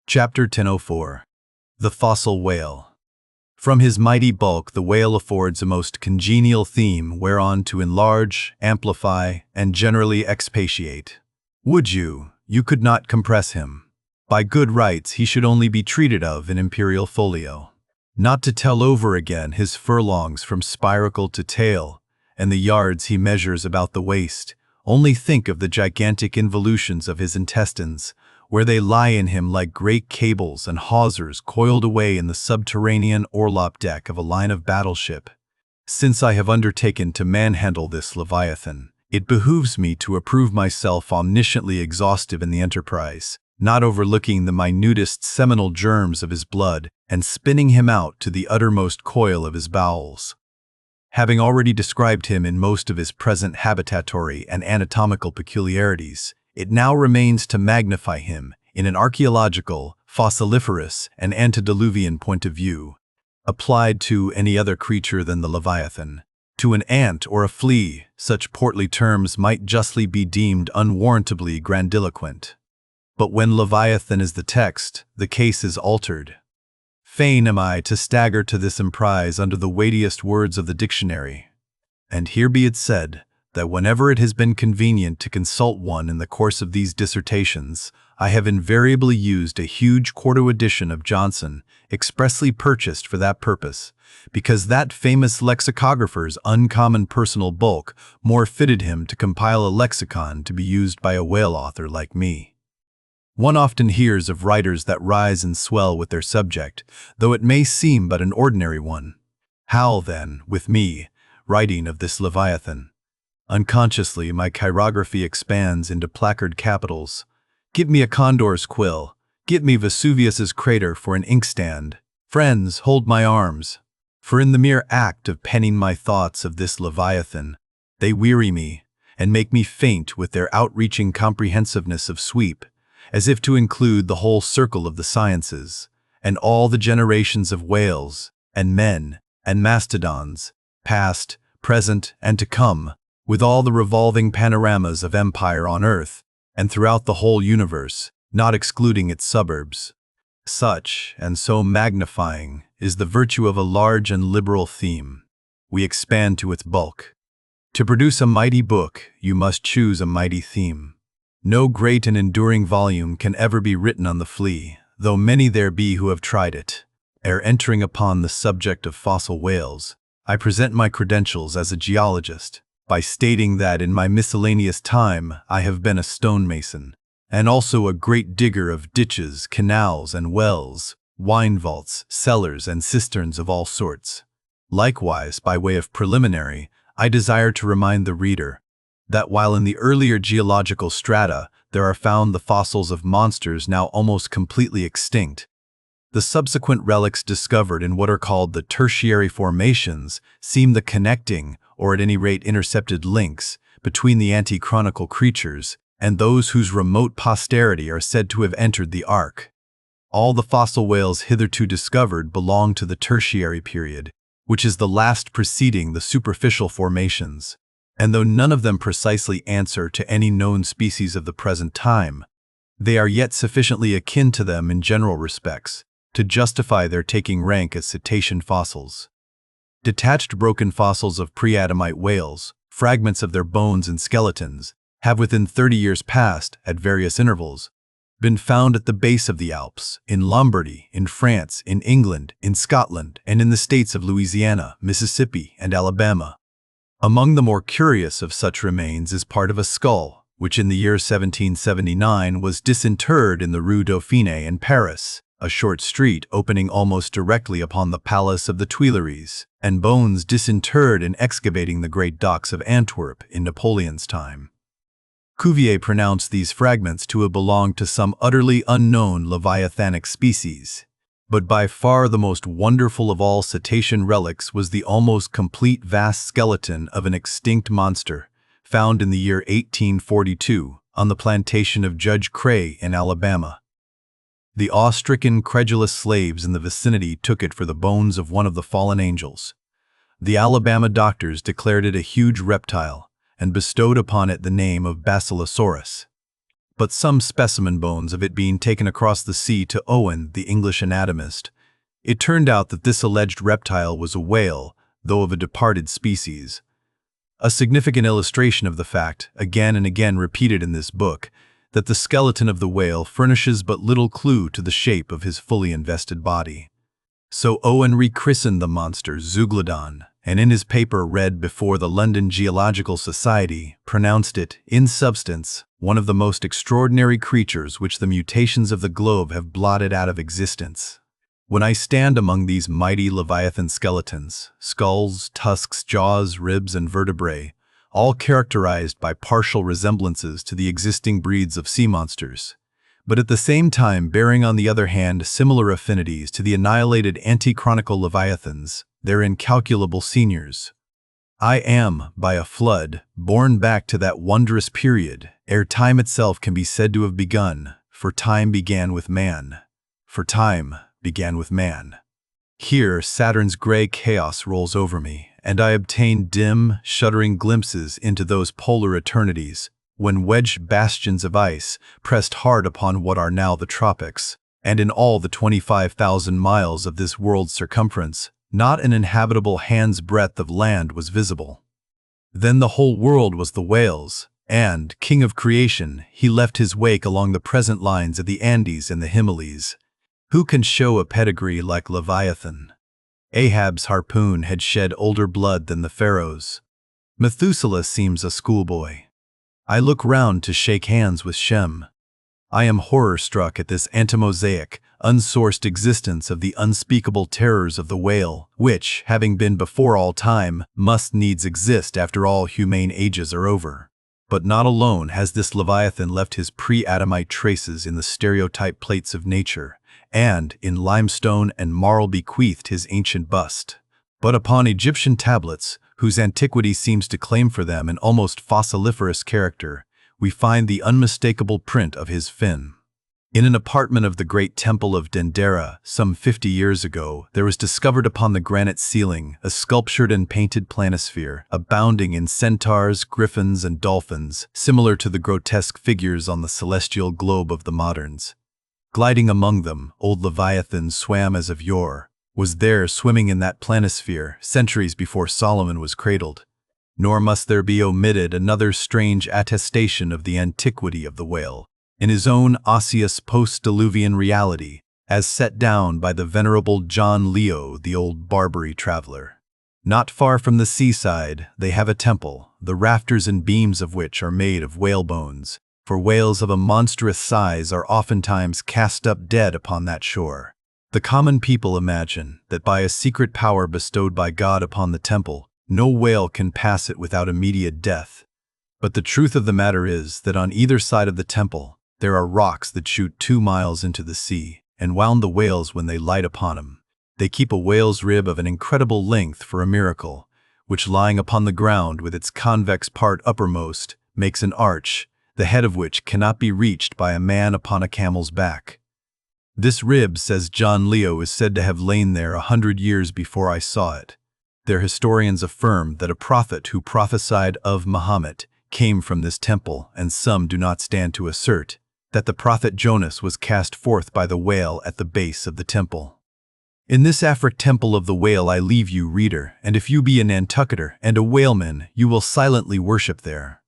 Chapter 1004. The Fossil Whale. From his mighty bulk, the whale affords a most congenial theme whereon to enlarge, amplify, and generally expatiate. Would you could not compress him. By good rights he should only be treated of in imperial folio. Not to tell over again his furlongs from spiracle to tail, and the yards he measures about the waist, only think of the gigantic involutions of his intestines, where they lie in him like great cables and hawsers coiled away in the subterranean orlop deck of a line of battleship. Since I have undertaken to manhandle this Leviathan, it behooves me to approve myself omnisciently exhaustive in the enterprise, not overlooking the minutest seminal germs of his blood and spinning him out to the uttermost coil of his bowels. Having already described him in most of his present habitatory and anatomical peculiarities, it now remains to magnify him in an archaeological, fossiliferous, and antediluvian point of view, applied to any other creature than the Leviathan. To an ant or a flea, such portly terms might justly be deemed unwarrantably grandiloquent. But when Leviathan is the text, the case is altered. Fain am I to stagger to this emprise under the weightiest words of the dictionary. And here be it said, that whenever it has been convenient to consult one in the course of these dissertations, I have invariably used a huge quarto edition of Johnson, expressly purchased for that purpose, because that famous lexicographer's uncommon personal bulk more fitted him to compile a lexicon to be used by a whale author like me. One often hears of writers that rise and swell with their subject, though it may seem but an ordinary one. How, then, with me, writing of this Leviathan? Unconsciously, my chirography expands into placard capitals. Give me a condor's quill. Give me Vesuvius's crater for an inkstand. Friends, hold my arms. For in the mere act of penning my thoughts of this Leviathan, they weary me and make me faint with their outreaching comprehensiveness of sweep, as if to include the whole circle of the sciences, and all the generations of whales, and men, and mastodons, past, present, and to come, with all the revolving panoramas of empire on earth, and throughout the whole universe, not excluding its suburbs. Such, and so magnifying, is the virtue of a large and liberal theme. We expand to its bulk. To produce a mighty book, you must choose a mighty theme. No great and enduring volume can ever be written on the flea, though many there be who have tried it. Ere entering upon the subject of fossil whales, I present my credentials as a geologist, by stating that in my miscellaneous time I have been a stonemason, and also a great digger of ditches, canals, and wells, wine vaults, cellars, and cisterns of all sorts. Likewise, by way of preliminary, I desire to remind the reader that while in the earlier geological strata there are found the fossils of monsters now almost completely extinct, the subsequent relics discovered in what are called the tertiary formations seem the connecting, or at any rate intercepted links, between the ante-chronicle creatures and those whose remote posterity are said to have entered the ark. All the fossil whales hitherto discovered belong to the tertiary period, which is the last preceding the superficial formations, and though none of them precisely answer to any known species of the present time, they are yet sufficiently akin to them in general respects to justify their taking rank as cetacean fossils. Detached broken fossils of pre-Adamite whales, fragments of their bones and skeletons, have within 30 years past, at various intervals, been found at the base of the Alps, in Lombardy, in France, in England, in Scotland, and in the states of Louisiana, Mississippi, and Alabama. Among the more curious of such remains is part of a skull, which in the year 1779 was disinterred in the Rue Dauphine in Paris, a short street opening almost directly upon the Palace of the Tuileries, and bones disinterred in excavating the great docks of Antwerp in Napoleon's time. Cuvier pronounced these fragments to have belonged to some utterly unknown leviathanic species. But by far the most wonderful of all cetacean relics was the almost complete vast skeleton of an extinct monster, found in the year 1842 on the plantation of Judge Cray in Alabama. The awe-stricken, credulous slaves in the vicinity took it for the bones of one of the fallen angels. The Alabama doctors declared it a huge reptile, and bestowed upon it the name of Basilosaurus. but some specimen bones of it being taken across the sea to Owen, the English anatomist. It turned out that this alleged reptile was a whale, though of a departed species. A significant illustration of the fact, again and again repeated in this book, that the skeleton of the whale furnishes but little clue to the shape of his fully invested body. So Owen rechristened the monster Zeuglodon, and in his paper read before the London Geological Society, pronounced it, in substance, one of the most extraordinary creatures which the mutations of the globe have blotted out of existence. When I stand among these mighty Leviathan skeletons, skulls, tusks, jaws, ribs, and vertebrae, all characterized by partial resemblances to the existing breeds of sea monsters, but at the same time bearing on the other hand similar affinities to the annihilated anti-chronicle Leviathans, their incalculable seniors, I am, by a flood, borne back to that wondrous period, ere time itself can be said to have begun, for time began with man. For time began with man. Here Saturn's gray chaos rolls over me, and I obtain dim, shuddering glimpses into those polar eternities, when wedged bastions of ice pressed hard upon what are now the tropics, and in all the 25,000 miles of this world's circumference, not an inhabitable hand's breadth of land was visible. Then the whole world was the whale's, and, king of creation, he left his wake along the present lines of the Andes and the Himalayas. Who can show a pedigree like Leviathan? Ahab's harpoon had shed older blood than the pharaoh's. Methuselah seems a schoolboy. I look round to shake hands with Shem. I am horror-struck at this antimosaic, unsourced existence of the unspeakable terrors of the whale, which, having been before all time, must needs exist after all humane ages are over. But not alone has this Leviathan left his pre-Adamite traces in the stereotype plates of nature, and in limestone and marl bequeathed his ancient bust, but upon Egyptian tablets, whose antiquity seems to claim for them an almost fossiliferous character, we find the unmistakable print of his fin. In an apartment of the great temple of Dendera, some 50 years ago, there was discovered upon the granite ceiling a sculptured and painted planisphere, abounding in centaurs, griffins, and dolphins, similar to the grotesque figures on the celestial globe of the moderns. Gliding among them, old Leviathan swam as of yore, was there swimming in that planisphere centuries before Solomon was cradled. Nor must there be omitted another strange attestation of the antiquity of the whale, in his own osseous post-diluvian reality, as set down by the venerable John Leo, the old Barbary traveler. Not far from the seaside, they have a temple, the rafters and beams of which are made of whale bones, for whales of a monstrous size are oftentimes cast up dead upon that shore. The common people imagine that by a secret power bestowed by God upon the temple, no whale can pass it without immediate death. But the truth of the matter is that on either side of the temple, there are rocks that shoot 2 miles into the sea, and wound the whales when they light upon them. They keep a whale's rib of an incredible length for a miracle, which lying upon the ground with its convex part uppermost, makes an arch, the head of which cannot be reached by a man upon a camel's back. This rib, says John Leo, is said to have lain there 100 years before I saw it. Their historians affirm that a prophet who prophesied of Muhammad came from this temple, and some do not stand to assert that the prophet Jonas was cast forth by the whale at the base of the temple. In this Afric temple of the whale I leave you, reader, and if you be a Nantucketer and a whaleman, you will silently worship there.